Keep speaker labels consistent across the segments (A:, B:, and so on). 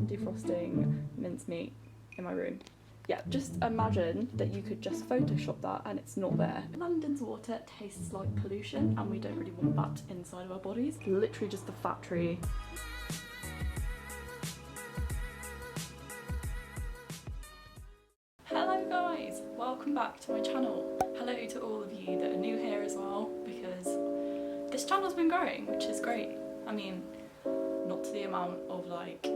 A: defrosting mincemeat in my room. Yeah, just imagine that you could just Photoshop that and it's not there. London's water tastes like pollution and we don't really want that inside of our bodies. Literally just the factory. Hello guys, welcome back to my channel. Hello to all of you that are new here as well, because this channel's been growing, which is great. I mean, not to the amount of like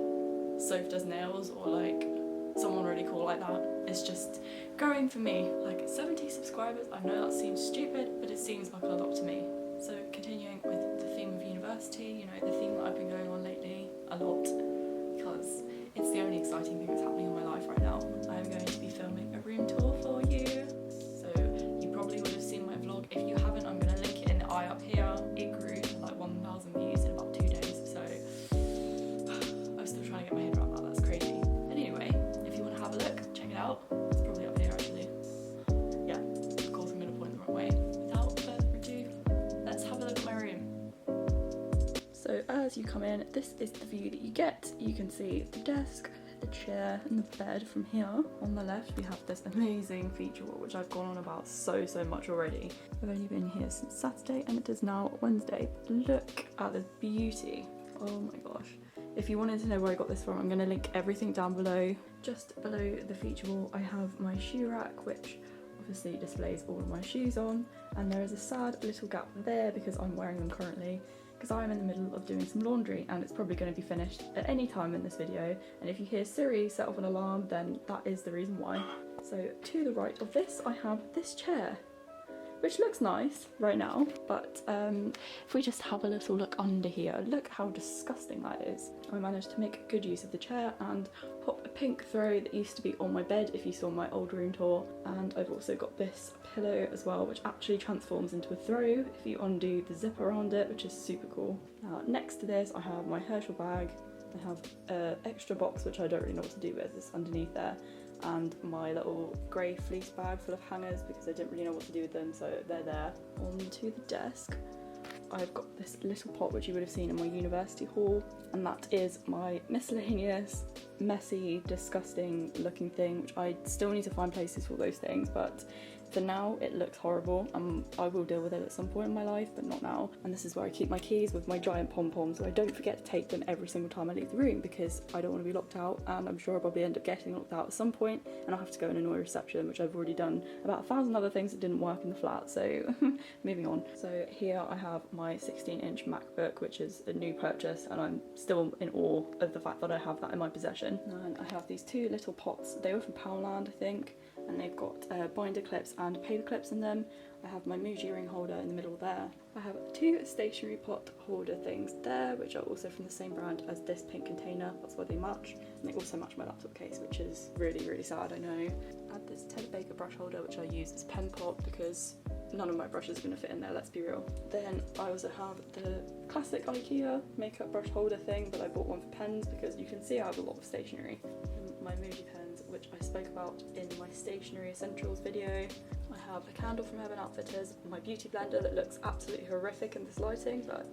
A: Soph does nails or like someone really cool like that. It's just growing for me. Like 70 subscribers, I know that seems stupid, but it seems like a lot to me. So continuing with the theme of university, you know, the theme that I've been going on lately a lot, because it's the only exciting thing that's happening in my life right now. I am going to be filming a room tour for you. So you probably would have seen my vlog. If you haven't, I'm going to link it in the eye up here. It grew to like 1,000 views in about 2 days, so I'm still trying to get my head around that. That's crazy. But anyway, if you want to have a look, check it out. It's probably up here actually. Yeah, of course I'm going to point the wrong way. Without further ado, let's have a look at my room. So as you come in, this is the view that you get. You can see the desk, the chair and the bed from here. On the left we have this amazing feature wall, which I've gone on about so much already. I've only been here since Saturday and it is now Wednesday. Look at this beauty. Oh my gosh. If you wanted to know where I got this from, I'm going to link everything down below. Just below the feature wall I have my shoe rack, which obviously displays all of my shoes on, and there is a sad little gap there because I'm wearing them currently, because I'm in the middle of doing some laundry and it's probably going to be finished at any time in this video, and if you hear Siri set off an alarm, then that is the reason why. So to the right of this I have this chair, which looks nice right now, but if we just have a little look under here, look how disgusting that is. I managed to make good use of the chair and pop a pink throw that used to be on my bed if you saw my old room tour, and I've also got this pillow as well, which actually transforms into a throw if you undo the zip around it, which is super cool. Now next to this I have my Herschel bag. I have an extra box which I don't really know what to do with, it's underneath there, and my little grey fleece bag full of hangers because I didn't really know what to do with them, so they're there. Onto the desk I've got this little pot which you would have seen in my university haul, and that is my miscellaneous, messy, disgusting looking thing, which I still need to find places for those things, but for now it looks horrible. I will deal with it at some point in my life, but not now. And this is where I keep my keys with my giant pom-poms, so I don't forget to take them every single time I leave the room because I don't want to be locked out, and I'm sure I'll probably end up getting locked out at some point and I'll have to go and annoy reception, which I've already done about 1,000 other things that didn't work in the flat, so moving on. So here I have my 16-inch MacBook, which is a new purchase, and I'm still in awe of the fact that I have that in my possession. And I have these two little pots. They were from Poundland, I think, and they've got binder clips and paper clips in them. I have my Muji ring holder in the middle there. I have two stationery pot holder things there, which are also from the same brand as this pink container. That's why they match. And they also match my laptop case, which is really sad, I know. I have this Ted Baker brush holder, which I use as pen pot because none of my brushes are going to fit in there, let's be real. Then I also have the classic IKEA makeup brush holder thing, but I bought one for pens because you can see I have a lot of stationery. My Muji pens, which I spoke about in my stationery essentials video. I have a candle from Urban Outfitters, my beauty blender that looks absolutely horrific in this lighting, but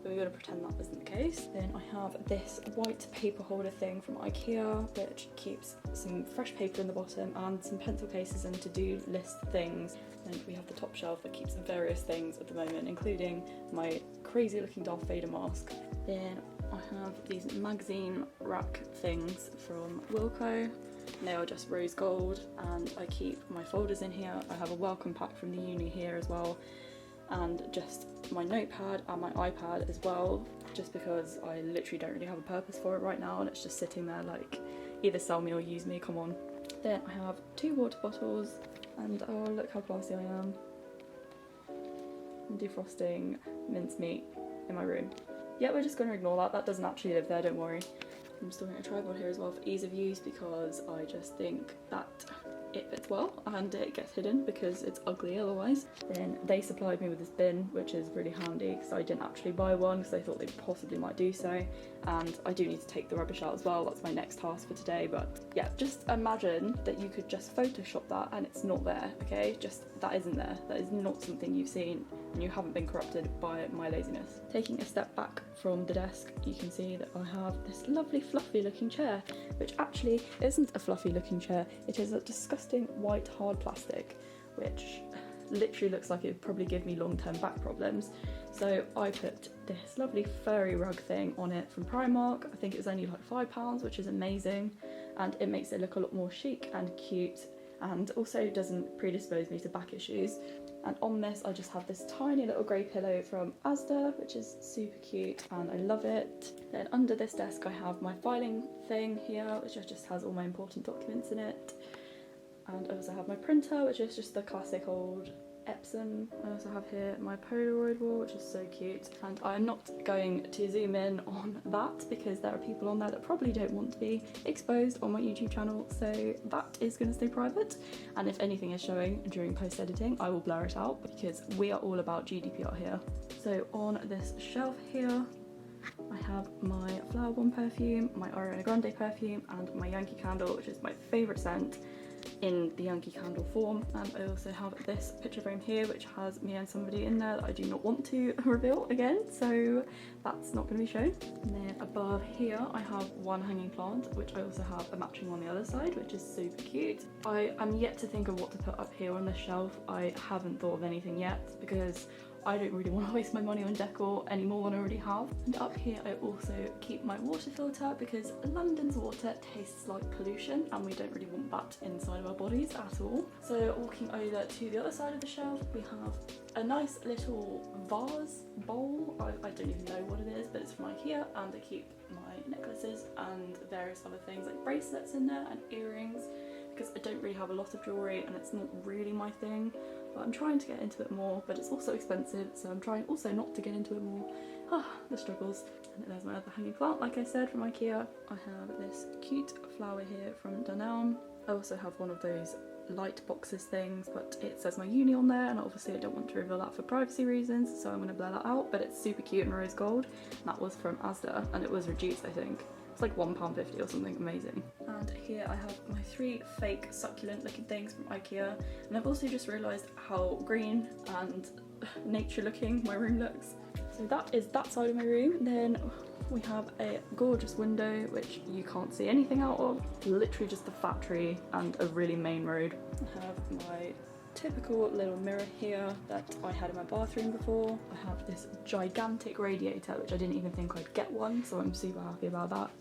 A: we're going to pretend that isn't the case. Then I have this white paper holder thing from IKEA, which keeps some fresh paper in the bottom and some pencil cases and to-do list things. And we have the top shelf that keeps various things at the moment, including my crazy looking Darth Vader mask. Then I have these magazine rack things from Wilko. They are just rose gold, and I keep my folders in here. I have a welcome pack from the uni here as well, and just my notepad and my iPad as well, just because I literally don't really have a purpose for it right now and it's just sitting there like, either sell me or use me, come on. Then I have two water bottles, and oh look how classy I am. I'm defrosting mincemeat in my room. Yeah, we're just going to ignore that. That doesn't actually live there, don't worry. I'm just doing a tripod here as well for ease of use because I just think that it fits well and it gets hidden because it's ugly otherwise. Then they supplied me with this bin, which is really handy because I didn't actually buy one because I thought they possibly might do so, and I do need to take the rubbish out as well. That's my next task for today. But yeah, just imagine that you could just Photoshop that and it's not there, okay? Just that isn't there. That is not something you've seen, and you haven't been corrupted by my laziness. Taking a step back from the desk, you can see that I have this lovely fluffy looking chair, which actually isn't a fluffy looking chair. It is a disgusting white hard plastic, which literally looks like it would probably give me long-term back problems. So I put this lovely furry rug thing on it from Primark. I think it was only like £5, which is amazing, and it makes it look a lot more chic and cute, and also doesn't predispose me to back issues. And on this I just have this tiny little grey pillow from Asda, which is super cute and I love it. Then under this desk I have my filing thing here, which just has all my important documents in it. And I also have my printer, which is just the classic old Epson. I also have here my Polaroid wall, which is so cute, and I'm not going to zoom in on that because there are people on there that probably don't want to be exposed on my YouTube channel, so that is going to stay private, and if anything is showing during post editing I will blur it out because we are all about GDPR here. So on this shelf here I have my Flower Bomb perfume, my Ariana Grande perfume, and my Yankee Candle, which is my favourite scent in the Yankee Candle form. And I also have this picture frame here which has me and somebody in there that I do not want to reveal again, so that's not going to be shown. And then above here I have one hanging plant, which I also have a matching on the other side, which is super cute. I am yet to think of what to put up here on this shelf. I haven't thought of anything yet because I don't really want to waste my money on decor any more than I already have. And up here I also keep my water filter because London's water tastes like pollution and we don't really want that inside of our bodies at all. So walking over to the other side of the shelf, we have a nice little vase bowl. I don't even know what it is, but it's from IKEA, and I keep my necklaces and various other things like bracelets in there and earrings because I don't really have a lot of jewellery and it's not really my thing, but I'm trying to get into it more, but it's also expensive, so I'm trying also not to get into it more. The struggles. And there's my other hanging plant, like I said, from IKEA. I have this cute flower here from Dunelm. I also have one of those light boxes things, but it says my uni on there, and obviously I don't want to reveal that for privacy reasons, so I'm going to blur that out, but it's super cute and rose gold. And that was from Asda, and it was reduced, I think. It's like £1.50 or something amazing. And here I have my 3 fake succulent looking things from IKEA, and I've also just realised how green and nature looking my room looks. So that is that side of my room. Then we have a gorgeous window which you can't see anything out of, literally just a fat tree and a really main road. I have my typical little mirror here that I had in my bathroom before. I have this gigantic radiator, which I didn't even think I'd get one, so I'm super happy about that.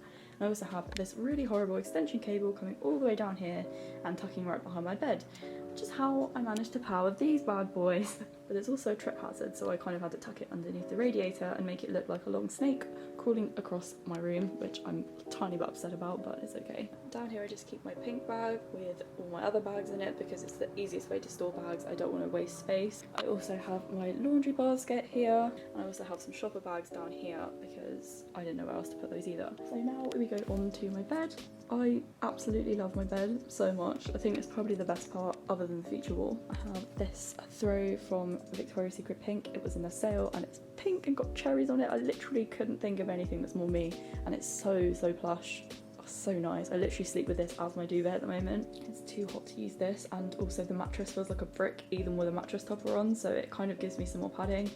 A: I also have this really horrible extension cable coming all the way down here and tucking right behind my bed, which is how I managed to power these bad boys. But it's also a trip hazard, so I kind of had to tuck it underneath the radiator and make it look like a long snake crawling across my room, which I'm a tiny bit upset about, but it's okay. Down here I just keep my pink bag with all my other bags in it because it's the easiest way to store bags. I don't want to waste space. I also have my laundry basket here, and I also have some shopper bags down here because I didn't know where else to put those either. So now we go on to my bed. I absolutely love my bed so much. I think it's probably the best part other than the feature wall. I have this throw from Victoria's Secret Pink. It was in a sale and it's pink and got cherries on it. I literally couldn't think of anything that's more me, and it's so plush. Oh, so nice. I literally sleep with this as my duvet at the moment. It's too hot to use this, and also the mattress feels like a brick even with a mattress topper on, so it kind of gives me some more padding.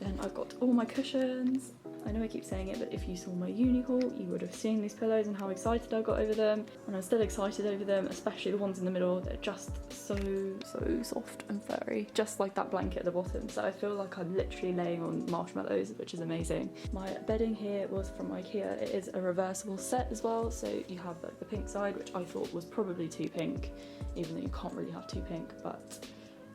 A: Then I've got all my cushions. I know I keep saying it, but if you saw my uni haul, you would have seen these pillows and how excited I got over them. And I'm still excited over them, especially the ones in the middle. They're just so soft and furry, just like that blanket at the bottom. So I feel like I'm literally laying on marshmallows, which is amazing. My bedding here was from IKEA. It is a reversible set as well. So you have like the pink side, which I thought was probably too pink, even though you can't really have too pink, but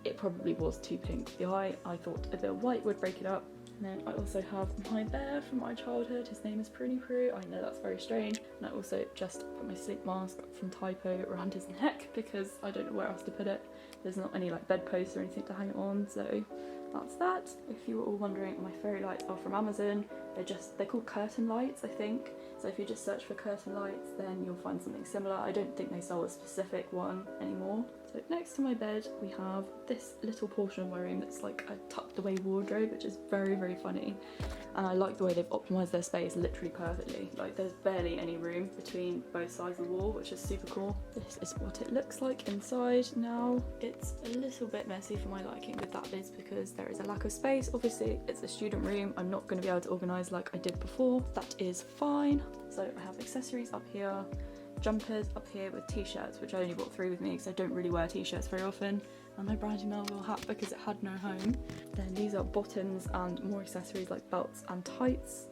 A: it probably was too pink for the eye. I thought a bit of white would break it up. And then I also have my bear from my childhood. His name is Pruny Prue. I know that's very strange. And I also just put my sleep mask from Typo around his neck because I don't know where else to put it. There's not any like bedposts or anything to hang it on, so that's that. If you were all wondering, my fairy lights are from Amazon. They're called curtain lights, I think. So if you just search for curtain lights, then you'll find something similar. I don't think they sell a specific one anymore. So next to my bed, we have this little portion of my room that's like a tucked away wardrobe, which is very, very funny. And I like the way they've optimised their space literally perfectly. Like there's barely any room between both sides of the wall, which is super cool. This is what it looks like inside now. It's a little bit messy for my liking, but that is because there is a lack of space. Obviously, it's a student room. I'm not going to be able to organise like I did before. That is fine. So I have accessories up here, jumpers up here with t-shirts, which I only brought 3 with me because I don't really wear t-shirts very often, and my Brandy Melville hat because it had no home. Then these are bottoms and more accessories like belts and tights,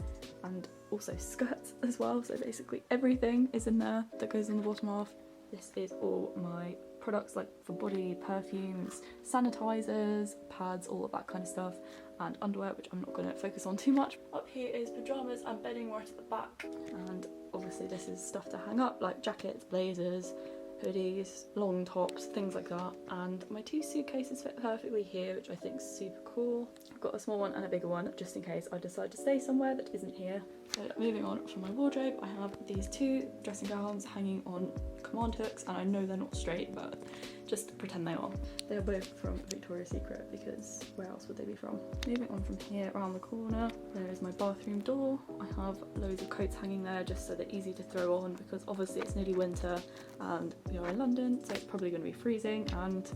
A: and also skirts as well. So basically everything is in there that goes on the bottom half. This is all my products like for body, perfumes, sanitizers, pads, all of that kind of stuff, and underwear, which I'm not going to focus on too much. Up here is pyjamas and bedding right at the back, and obviously this is stuff to hang up like jackets, blazers, hoodies, long tops, things like that. And my 2 suitcases fit perfectly here, which I think is super cool. I've got a small one and a bigger one just in case I decide to stay somewhere that isn't here. So moving on from my wardrobe, I have these 2 dressing gowns hanging on command hooks, and I know they're not straight, but just pretend they are. They're both from Victoria's Secret because where else would they be from? Moving on from here, around the corner, there is my bathroom door. I have loads of coats hanging there just so they're easy to throw on because obviously it's nearly winter and we are in London, so it's probably going to be freezing, and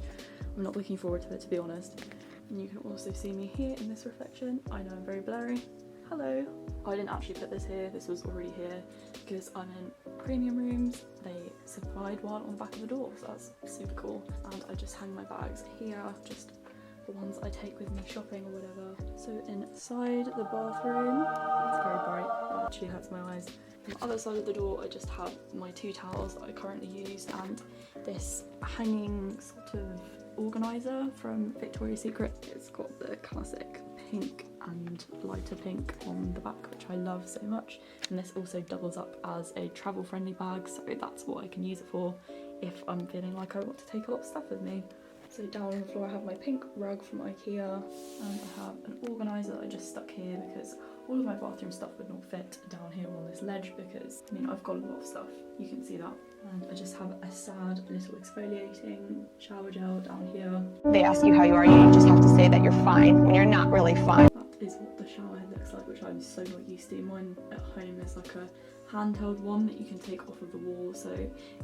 A: I'm not looking forward to it, to be honest. And you can also see me here in this reflection. I know I'm very blurry. Hello. I didn't actually put this here, this was already here because I'm in premium rooms. They supplied one on the back of the door, so that's super cool. And I just hang my bags here, just the ones I take with me shopping or whatever. So inside the bathroom, it's very bright, it actually hurts my eyes. On the other side of the door, I just have my 2 towels that I currently use and this hanging sort of organiser from Victoria's Secret. It's got the classic pink and lighter pink on the back, which I love so much, and this also doubles up as a travel friendly bag, so that's what I can use it for if I'm feeling like I want to take a lot of stuff with me. So down on the floor I have my pink rug from IKEA, and I have an organiser that I just stuck here because all of my bathroom stuff would not fit down here on this ledge because, I mean, I've got a lot of stuff, you can see that. And I just have a sad little exfoliating shower gel down here.
B: They ask you how you are, you just have to say that you're fine when you're not really fine.
A: That is what the shower head looks like, which I'm so not used to. Mine at home is like a handheld one that you can take off of the wall, so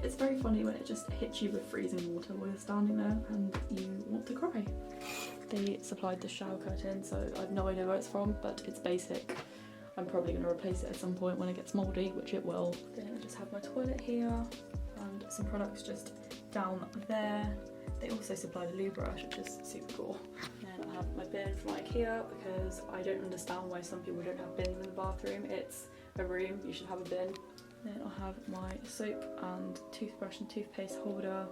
A: it's very funny when it just hits you with freezing water while you're standing there and you want to cry. They supplied the shower curtain, so I have no idea where it's from, but it's basic. I'm probably going to replace it at some point when it gets mouldy, which it will. Then I just have my toilet here and some products just down there. They also supplied a loo brush, which is super cool. Then I have my bin from IKEA because I don't understand why some people don't have bins in the bathroom. It's a room, you should have a bin. Then I have my soap and toothbrush and toothpaste holder.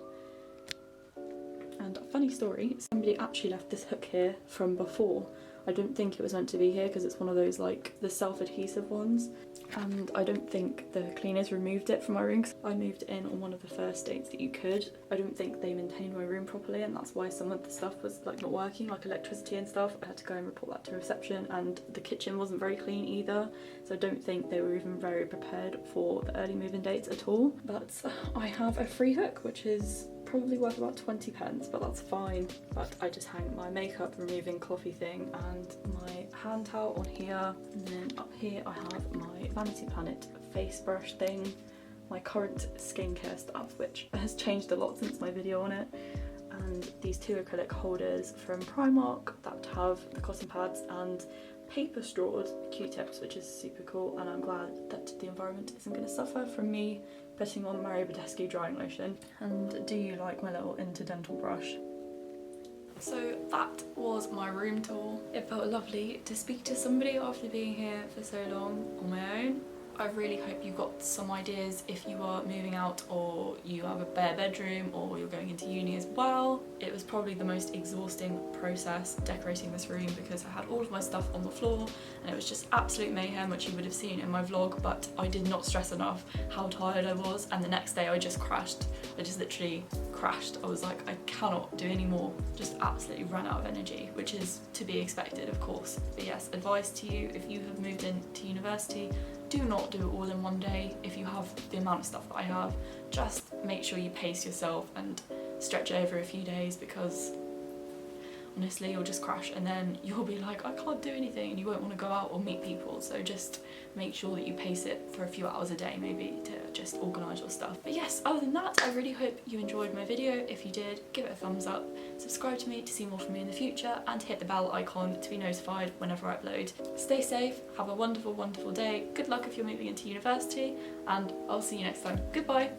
A: And a funny story, somebody actually left this hook here from before. I don't think it was meant to be here because it's one of those like the self-adhesive ones, and I don't think the cleaners removed it from my room. I moved in on one of the first dates that you could. I don't think they maintained my room properly, and that's why some of the stuff was like not working, like electricity and stuff. I had to go and report that to reception, and the kitchen wasn't very clean either, so I don't think they were even very prepared for the early move-in dates at all. But I have a free hook, which is probably worth about 20 pence, but that's fine. But I just hang my makeup removing coffee thing and my hand towel on here, and then up here I have my Vanity Planet face brush thing, my current skincare stuff, which has changed a lot since my video on it, and these 2 acrylic holders from Primark that have the cotton pads and paper strawed Q-tips, which is super cool, and I'm glad that the environment isn't going to suffer from me putting on Mario Badescu drying lotion. And do you like my little interdental brush? So that was my room tour. It felt lovely to speak to somebody after being here for so long on my own. I really hope you got some ideas if you are moving out or you have a bare bedroom or you're going into uni as well. It was probably the most exhausting process decorating this room because I had all of my stuff on the floor and it was just absolute mayhem, which you would have seen in my vlog, but I did not stress enough how tired I was, and the next day I just crashed. I just literally crashed. I was like, I cannot do any more. Just absolutely ran out of energy, which is to be expected, of course. But yes, advice to you if you have moved into university, do not do it all in one day. If you have the amount of stuff that I have, just make sure you pace yourself and stretch over a few days, because honestly you'll just crash and then you'll be like, I can't do anything, and you won't want to go out or meet people. So just make sure that you pace it for a few hours a day maybe to just organise your stuff. But yes, other than that, I really hope you enjoyed my video. If you did, give it a thumbs up, subscribe to me to see more from me in the future, and hit the bell icon to be notified whenever I upload. Stay safe, have a wonderful, wonderful day. Good luck if you're moving into university, and I'll see you next time. Goodbye!